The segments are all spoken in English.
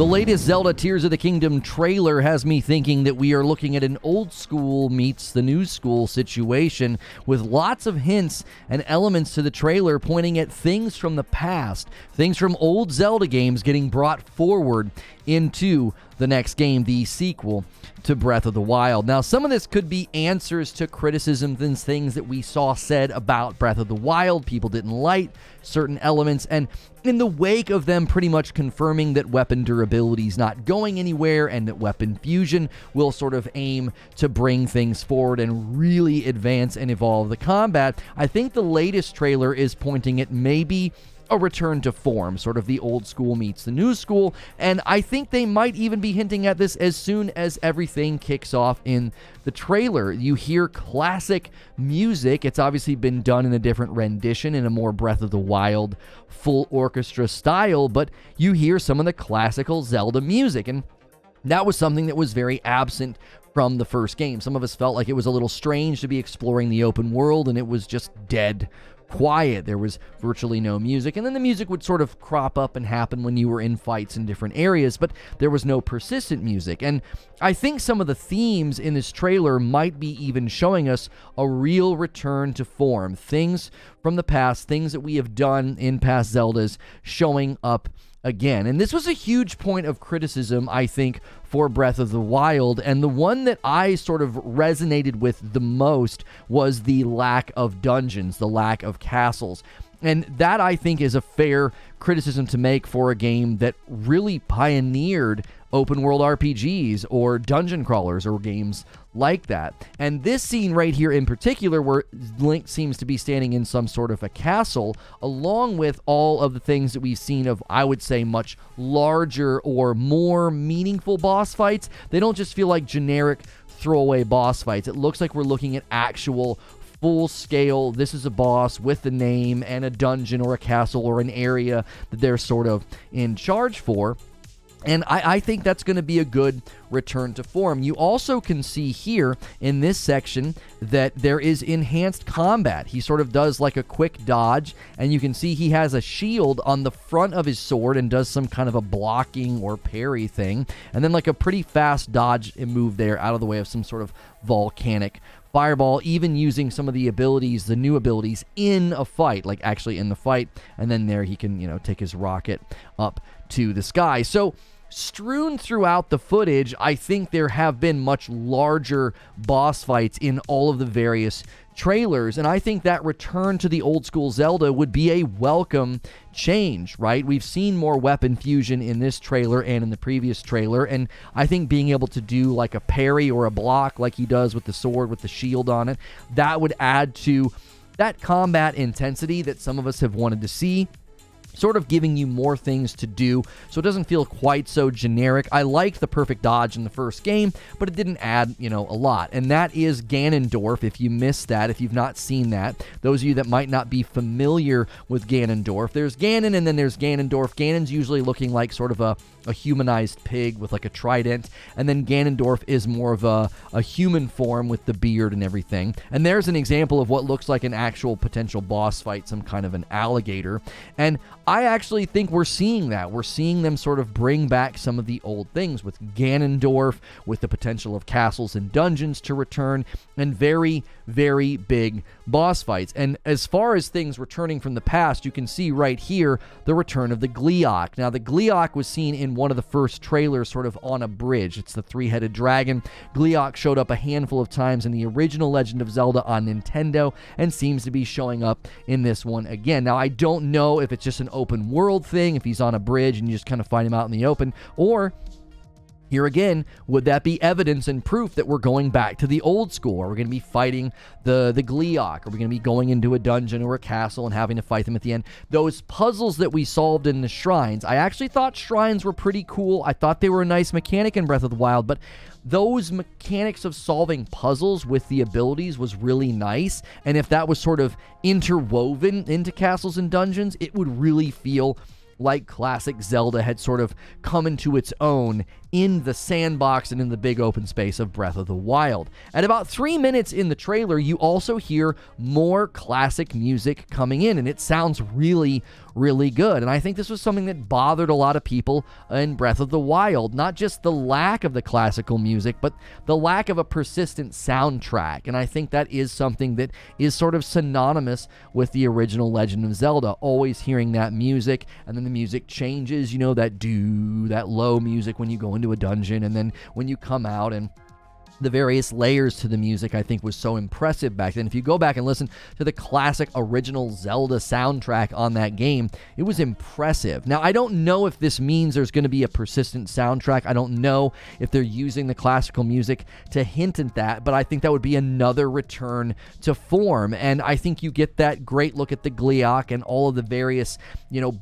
The latest Zelda Tears of the Kingdom trailer has me thinking that we are looking at an old school meets the new school situation, with lots of hints and elements to the trailer pointing at things from the past, things from old Zelda games getting brought forward into the next game, the sequel to Breath of the Wild. Now, some of this could be answers to criticisms and things that we saw said about Breath of the Wild. People didn't like certain elements, and in the wake of them pretty much confirming that weapon durability is not going anywhere and that weapon fusion will sort of aim to bring things forward and really advance and evolve the combat, I think the latest trailer is pointing at maybe a return to form, sort of the old school meets the new school, and I think they might even be hinting at this as soon as everything kicks off in the trailer. You hear classic music. It's obviously been done in a different rendition, in a more Breath of the Wild full orchestra style, but you hear some of the classical Zelda music, and that was something that was very absent from the first game. Some of us felt like it was a little strange to be exploring the open world and it was just dead quiet. There was virtually no music, and then the music would sort of crop up and happen when you were in fights in different areas, but there was no persistent music. And I think some of the themes in this trailer might be even showing us a real return to form, things from the past, things that we have done in past Zeldas showing up again. And this was a huge point of criticism, I think, for Breath of the Wild, and the one that I sort of resonated with the most was the lack of dungeons, the lack of castles. And that, I think, is a fair criticism to make for a game that really pioneered open world RPGs or dungeon crawlers or games like that. And this scene right here in particular, where Link seems to be standing in some sort of a castle, along with all of the things that we've seen of, I would say, much larger or more meaningful boss fights, they don't just feel like generic throwaway boss fights. It looks like we're looking at actual full scale, this is a boss with a name and a dungeon or a castle or an area that they're sort of in charge for. And I think that's going to be a good return to form. You also can see here in this section that there is enhanced combat. He sort of does like a quick dodge, and you can see he has a shield on the front of his sword and does some kind of a blocking or parry thing, and then like a pretty fast dodge and move there out of the way of some sort of volcanic fireball, even using some of the abilities, the new abilities in a fight, like actually in the fight, and then there he can, take his rocket up to the sky. So strewn throughout the footage, I think there have been much larger boss fights in all of the various trailers, and I think that return to the old school Zelda would be a welcome change, right? We've seen more weapon fusion in this trailer and in the previous trailer, and I think being able to do like a parry or a block like he does with the sword with the shield on it, that would add to that combat intensity that some of us have wanted to see, sort of giving you more things to do so it doesn't feel quite so generic. I liked the perfect dodge in the first game, but it didn't add, a lot. And that is Ganondorf. If you missed that, if you've not seen that, those of you that might not be familiar with Ganondorf, there's Ganon and then there's Ganondorf. Ganon's usually looking like sort of a humanized pig with like a trident, and then Ganondorf is more of a human form with the beard and everything. And there's an example of what looks like an actual potential boss fight, some kind of an alligator. And I actually think we're seeing that. We're seeing them sort of bring back some of the old things with Ganondorf, with the potential of castles and dungeons to return, and very, very big boss fights. And as far as things returning from the past, you can see right here the return of the Gleeok. Now, the Gleeok was seen in one of the first trailers sort of on a bridge. It's the three-headed dragon. Gleeok showed up a handful of times in the original Legend of Zelda on Nintendo and seems to be showing up in this one again. Now, I don't know if it's just an open world thing, if he's on a bridge and you just kind of find him out in the open, or here again, would that be evidence and proof that we're going back to the old school? Are we going to be fighting the Gleeok? Are we going to be going into a dungeon or a castle and having to fight them at the end? Those puzzles that we solved in the shrines, I actually thought shrines were pretty cool. I thought they were a nice mechanic in Breath of the Wild, but those mechanics of solving puzzles with the abilities was really nice. And if that was sort of interwoven into castles and dungeons, it would really feel like classic Zelda had sort of come into its own in the sandbox and in the big open space of Breath of the Wild. At about 3 minutes in the trailer, you also hear more classic music coming in, and it sounds really, really good. And I think this was something that bothered a lot of people in Breath of the Wild. Not just the lack of the classical music, but the lack of a persistent soundtrack. And I think that is something that is sort of synonymous with the original Legend of Zelda. Always hearing that music, and then the music changes, that low music when you go into a dungeon, and then when you come out, and the various layers to the music, I think, was so impressive back then. If you go back and listen to the classic original Zelda soundtrack on that game, it was impressive. Now, I don't know if this means there's going to be a persistent soundtrack. I don't know if they're using the classical music to hint at that, but I think that would be another return to form. And I think you get that great look at the Gleeok and all of the various,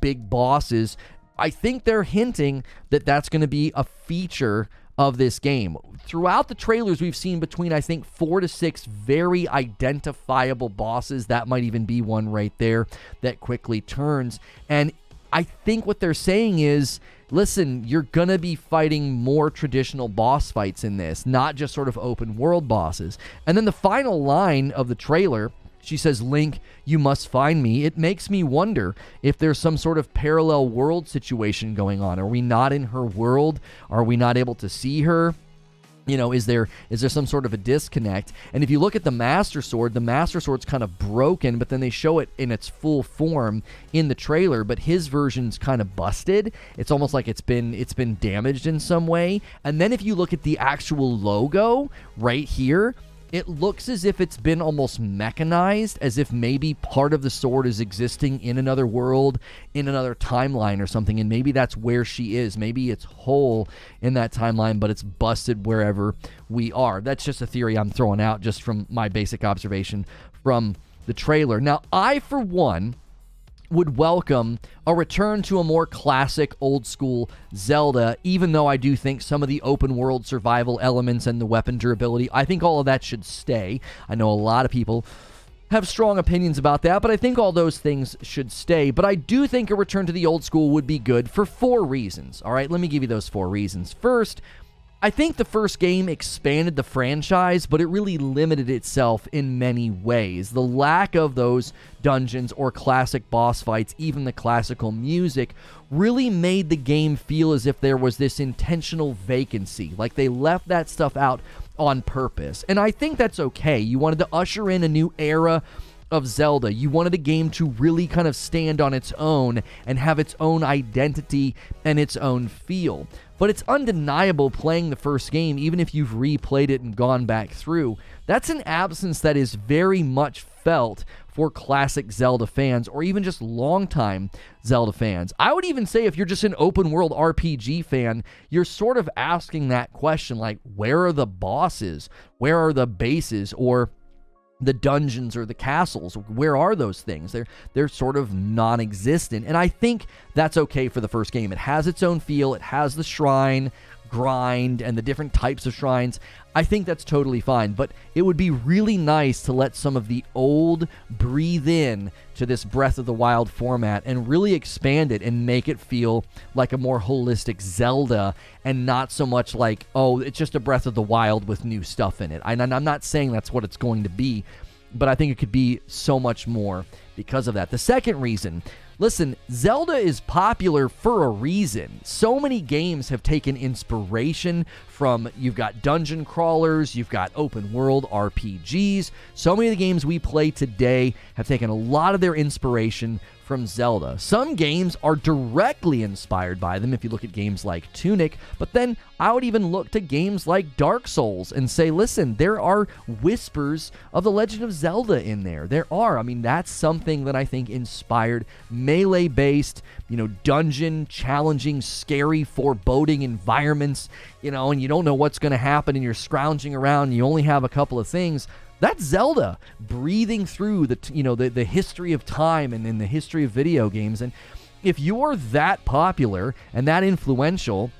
big bosses. I think they're hinting that that's going to be a feature of this game. Throughout the trailers, we've seen between, I think, 4 to 6 very identifiable bosses. That might even be one right there that quickly turns. And I think what they're saying is, listen, you're going to be fighting more traditional boss fights in this, not just sort of open world bosses. And then the final line of the trailer, she says, "Link, you must find me." It makes me wonder if there's some sort of parallel world situation going on. Are we not in her world? Are we not able to see her? Is there some sort of a disconnect? And if you look at the Master Sword's kind of broken, but then they show it in its full form in the trailer, but his version's kind of busted. It's almost like it's been damaged in some way. And then if you look at the actual logo right here, it looks as if it's been almost mechanized, as if maybe part of the sword is existing in another world, in another timeline or something, and maybe that's where she is. Maybe it's whole in that timeline, but it's busted wherever we are. That's just a theory I'm throwing out just from my basic observation from the trailer. Now, I, for one, would welcome a return to a more classic, old-school Zelda, even though I do think some of the open-world survival elements and the weapon durability, I think all of that should stay. I know a lot of people have strong opinions about that, but I think all those things should stay. But I do think a return to the old school would be good for 4 reasons. All right, let me give you those 4 reasons. First, I think the first game expanded the franchise, but it really limited itself in many ways. The lack of those dungeons or classic boss fights, even the classical music, really made the game feel as if there was this intentional vacancy, like they left that stuff out on purpose. And I think that's okay. You wanted to usher in a new era of Zelda. You wanted a game to really kind of stand on its own and have its own identity and its own feel. But it's undeniable playing the first game, even if you've replayed it and gone back through, that's an absence that is very much felt for classic Zelda fans, or even just longtime Zelda fans. I would even say if you're just an open world RPG fan, you're sort of asking that question, like, where are the bosses? Where are the bases? Or the dungeons or the castles? Where are those things? They're sort of non-existent. And I think that's okay for the first game. It has its own feel. It has the shrine grind and the different types of shrines. I think that's totally fine, but it would be really nice to let some of the old breathe in to this Breath of the Wild format and really expand it and make it feel like a more holistic Zelda and not so much like, oh, it's just a Breath of the Wild with new stuff in it. And I'm not saying that's what it's going to be, but I think it could be so much more because of that. The second reason, listen, Zelda is popular for a reason. So many games have taken inspiration from, you've got dungeon crawlers, you've got open world RPGs. So many of the games we play today have taken a lot of their inspiration from Zelda. Some games are directly inspired by them if you look at games like Tunic, but then I would even look to games like Dark Souls and say, listen, there are whispers of the Legend of Zelda in there. There are. I mean, that's something that I think inspired melee-based, dungeon, challenging, scary, foreboding environments, and you don't know what's going to happen and you're scrounging around and you only have a couple of things. That's Zelda breathing through the history of time and in the history of video games. And if you're that popular and that influential,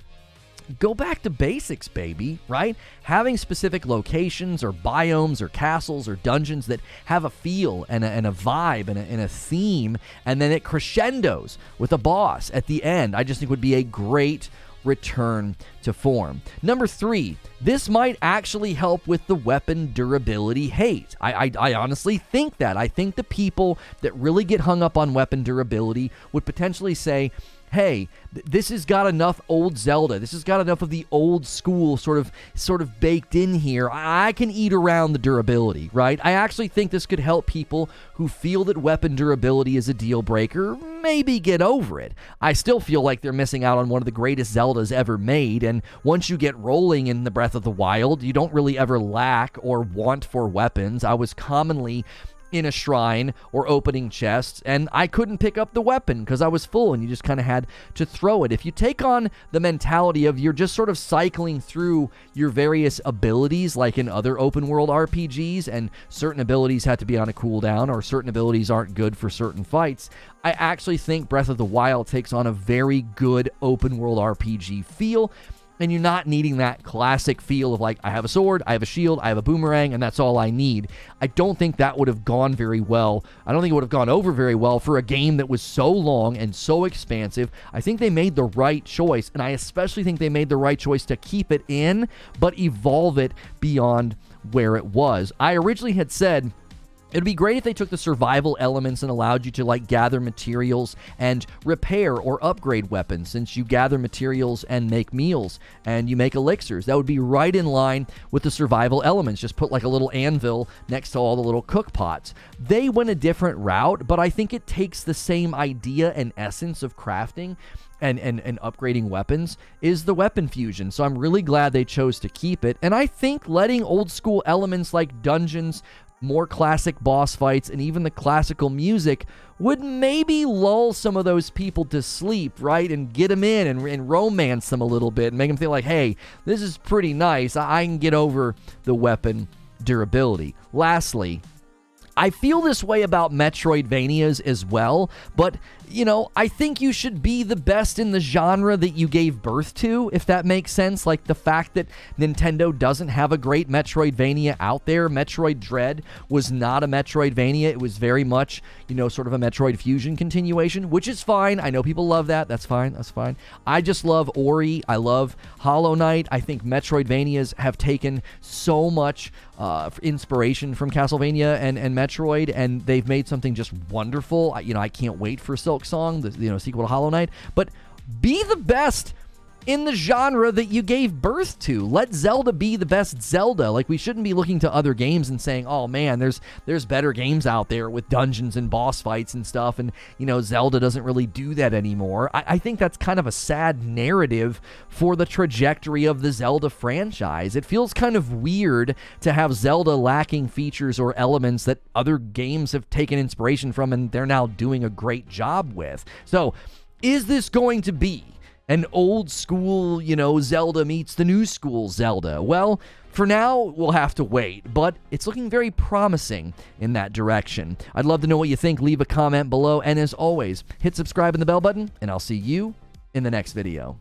go back to basics, baby, right? Having specific locations or biomes or castles or dungeons that have a feel and a vibe and a theme, and then it crescendos with a boss at the end, I just think would be a great return to form. Number 3, this might actually help with the weapon durability hate. I honestly think that. I think the people that really get hung up on weapon durability would potentially say, hey, this has got enough old Zelda. This has got enough of the old school sort of baked in here. I can eat around the durability, right? I actually think this could help people who feel that weapon durability is a deal breaker maybe get over it. I still feel like they're missing out on one of the greatest Zeldas ever made, and once you get rolling in the Breath of the Wild, you don't really ever lack or want for weapons. I was commonly in a shrine or opening chests, and I couldn't pick up the weapon because I was full, and you just kind of had to throw it. If you take on the mentality of you're just sort of cycling through your various abilities like in other open world RPGs, and certain abilities have to be on a cooldown or certain abilities aren't good for certain fights, I actually think Breath of the Wild takes on a very good open world RPG feel. And you're not needing that classic feel of like, I have a sword, I have a shield, I have a boomerang, and that's all I need. I don't think that would have gone very well. I don't think it would have gone over very well for a game that was so long and so expansive. I think they made the right choice, and I especially think they made the right choice to keep it in, but evolve it beyond where it was. I originally had said it'd be great if they took the survival elements and allowed you to like gather materials and repair or upgrade weapons, since you gather materials and make meals and you make elixirs. That would be right in line with the survival elements. Just put like a little anvil next to all the little cook pots. They went a different route, but I think it takes the same idea and essence of crafting and upgrading weapons is the weapon fusion. So I'm really glad they chose to keep it. And I think letting old school elements like dungeons, more classic boss fights, and even the classical music would maybe lull some of those people to sleep, right? And get them in and romance them a little bit and make them feel like, hey, this is pretty nice. I can get over the weapon durability. Lastly, I feel this way about Metroidvanias as well, but, you know, I think you should be the best in the genre that you gave birth to, if that makes sense. Like the fact that Nintendo doesn't have a great Metroidvania out there. Metroid Dread was not a Metroidvania. It was very much, you know, sort of a Metroid Fusion continuation, which is fine. I know people love that. That's fine. That's fine. I just love Ori. I love Hollow Knight. I think Metroidvanias have taken so much inspiration from Castlevania and Metroid, and they've made something just wonderful. I can't wait for Silk Song, the sequel to Hollow Knight. But be the best in the genre that you gave birth to. Let Zelda be the best Zelda. Like, we shouldn't be looking to other games and saying, oh man, there's better games out there with dungeons and boss fights and stuff, and Zelda doesn't really do that anymore. I think that's kind of a sad narrative for the trajectory of the Zelda franchise. It feels kind of weird to have Zelda lacking features or elements that other games have taken inspiration from and they're now doing a great job with. So, is this going to be an old school, Zelda meets the new school Zelda? Well, for now, we'll have to wait, but it's looking very promising in that direction. I'd love to know what you think. Leave a comment below, and as always, hit subscribe and the bell button, and I'll see you in the next video.